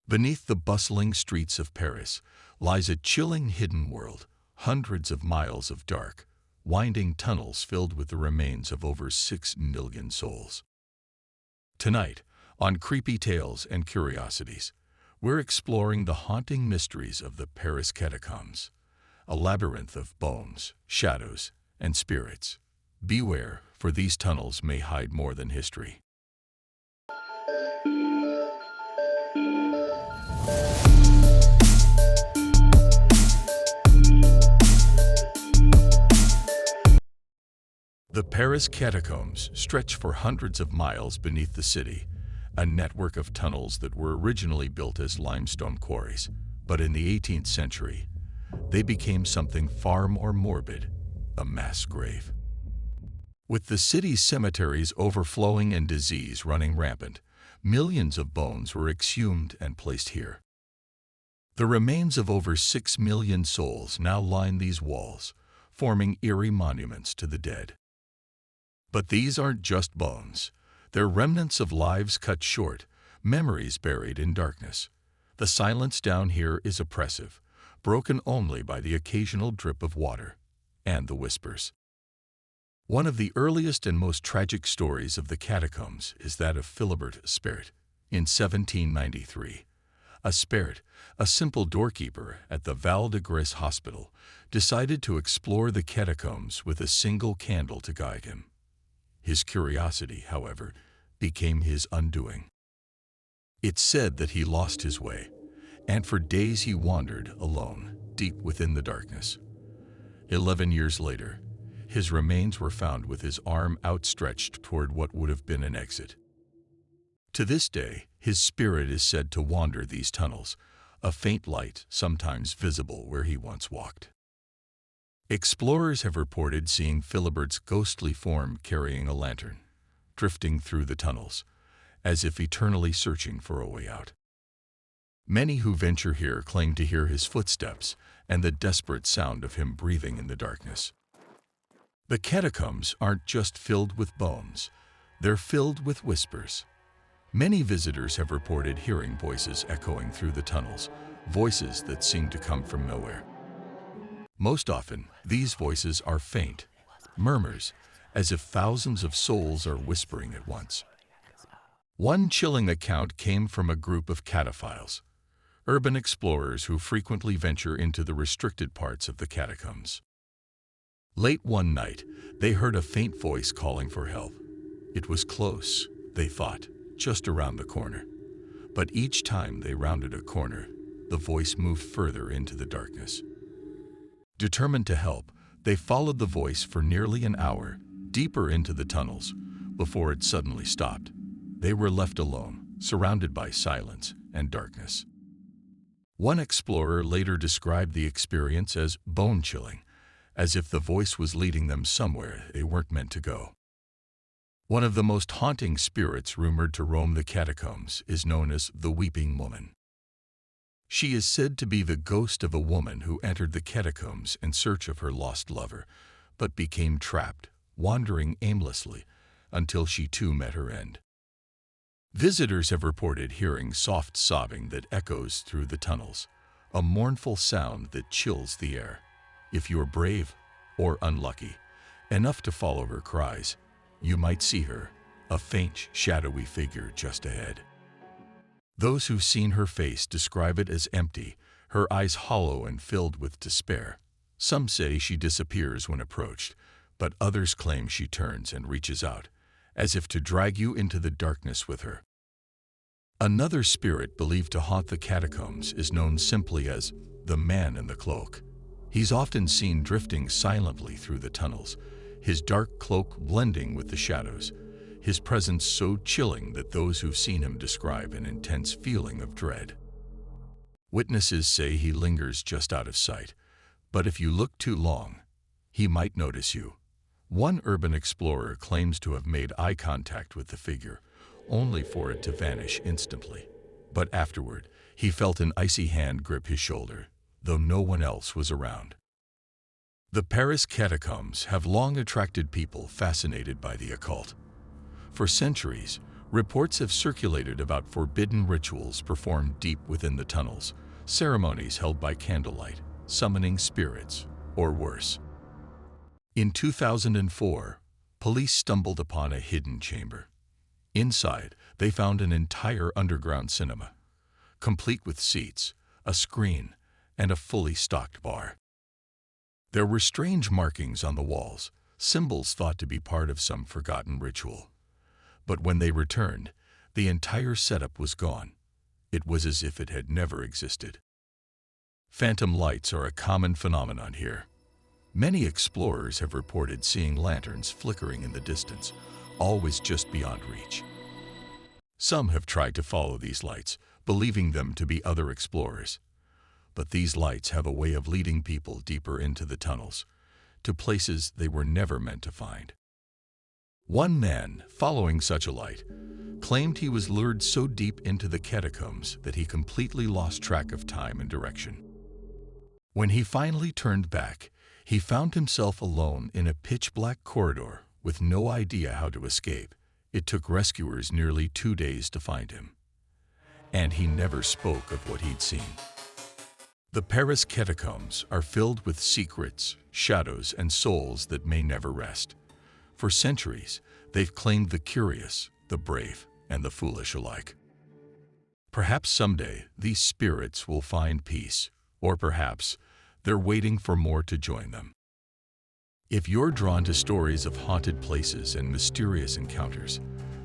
Beneath the bustling streets of Paris lies a chilling hidden world, hundreds of miles of dark, winding tunnels filled with the remains of over 6 million souls. Tonight, on Creepy Tales and Curiosities, we're exploring the haunting mysteries of the Paris Catacombs, a labyrinth of bones, shadows, and spirits. Beware, for these tunnels may hide more than history. The Paris Catacombs stretch for hundreds of miles beneath the city, a network of tunnels that were originally built as limestone quarries. But in the 18th century, they became something far more morbid, a mass grave. With the city's cemeteries overflowing and disease running rampant, millions of bones were exhumed and placed here. The remains of over 6 million souls now line these walls, forming eerie monuments to the dead. But these aren't just bones. They're remnants of lives cut short, memories buried in darkness. The silence down here is oppressive, broken only by the occasional drip of water and the whispers. One of the earliest and most tragic stories of the catacombs is that of Philibert Aspairt. In 1793, Aspairt, a simple doorkeeper at the Val de Grâce hospital, decided to explore the catacombs with a single candle to guide him. His curiosity, however, became his undoing. It's said that he lost his way, and for days he wandered alone, deep within the darkness. 11 years later, his remains were found with his arm outstretched toward what would have been an exit. To this day, his spirit is said to wander these tunnels, a faint light sometimes visible where he once walked. Explorers have reported seeing Philibert's ghostly form carrying a lantern, drifting through the tunnels, as if eternally searching for a way out. Many who venture here claim to hear his footsteps and the desperate sound of him breathing in the darkness. The catacombs aren't just filled with bones, they're filled with whispers. Many visitors have reported hearing voices echoing through the tunnels, voices that seem to come from nowhere. Most often, these voices are faint, murmurs, as if thousands of souls are whispering at once. One chilling account came from a group of cataphiles, urban explorers who frequently venture into the restricted parts of the catacombs. Late one night, they heard a faint voice calling for help. It was close, they thought, just around the corner. But each time they rounded a corner, the voice moved further into the darkness. Determined to help, they followed the voice for nearly an hour, deeper into the tunnels, before it suddenly stopped. They were left alone, surrounded by silence and darkness. One explorer later described the experience as bone-chilling, as if the voice was leading them somewhere they weren't meant to go. One of the most haunting spirits rumored to roam the catacombs is known as the Weeping Woman. She is said to be the ghost of a woman who entered the catacombs in search of her lost lover, but became trapped, wandering aimlessly, until she too met her end. Visitors have reported hearing soft sobbing that echoes through the tunnels, a mournful sound that chills the air. If you're brave, or unlucky, enough to follow her cries, you might see her, a faint, shadowy figure just ahead. Those who've seen her face describe it as empty, her eyes hollow and filled with despair. Some say she disappears when approached, but others claim she turns and reaches out, as if to drag you into the darkness with her. Another spirit believed to haunt the catacombs is known simply as the Man in the Cloak. He's often seen drifting silently through the tunnels, his dark cloak blending with the shadows, his presence so chilling that those who've seen him describe an intense feeling of dread. Witnesses say he lingers just out of sight, but if you look too long, he might notice you. One urban explorer claims to have made eye contact with the figure, only for it to vanish instantly. But afterward, he felt an icy hand grip his shoulder, though no one else was around. The Paris catacombs have long attracted people fascinated by the occult. For centuries, Reports have circulated about forbidden rituals performed deep within the tunnels, ceremonies held by candlelight, summoning spirits, or worse. In 2004, police stumbled upon a hidden chamber. Inside, they found an entire underground cinema, complete with seats, a screen, and a fully stocked bar. There were strange markings on the walls, symbols thought to be part of some forgotten ritual. But when they returned, the entire setup was gone. It was as if it had never existed. Phantom lights are a common phenomenon here. Many explorers have reported seeing lanterns flickering in the distance, always just beyond reach. Some have tried to follow these lights, believing them to be other explorers. But these lights have a way of leading people deeper into the tunnels, to places they were never meant to find. One man, following such a light, claimed he was lured so deep into the catacombs that he completely lost track of time and direction. When he finally turned back, he found himself alone in a pitch-black corridor with no idea how to escape. It took rescuers nearly 2 days to find him. And he never spoke of what he'd seen. The Paris Catacombs are filled with secrets, shadows, and souls that may never rest. For centuries, they've claimed the curious, the brave, and the foolish alike. Perhaps someday these spirits will find peace, or perhaps they're waiting for more to join them. If you're drawn to stories of haunted places and mysterious encounters,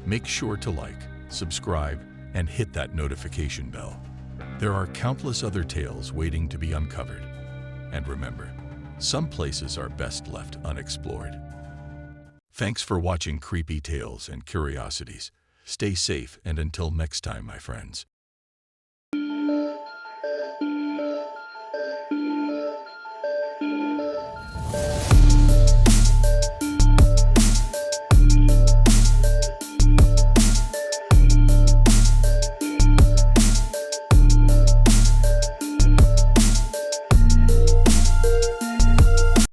make sure to like, subscribe, and hit that notification bell. There are countless other tales waiting to be uncovered. And remember, some places are best left unexplored. Thanks for watching Creepy Tales and Curiosities. Stay safe, and until next time, my friends.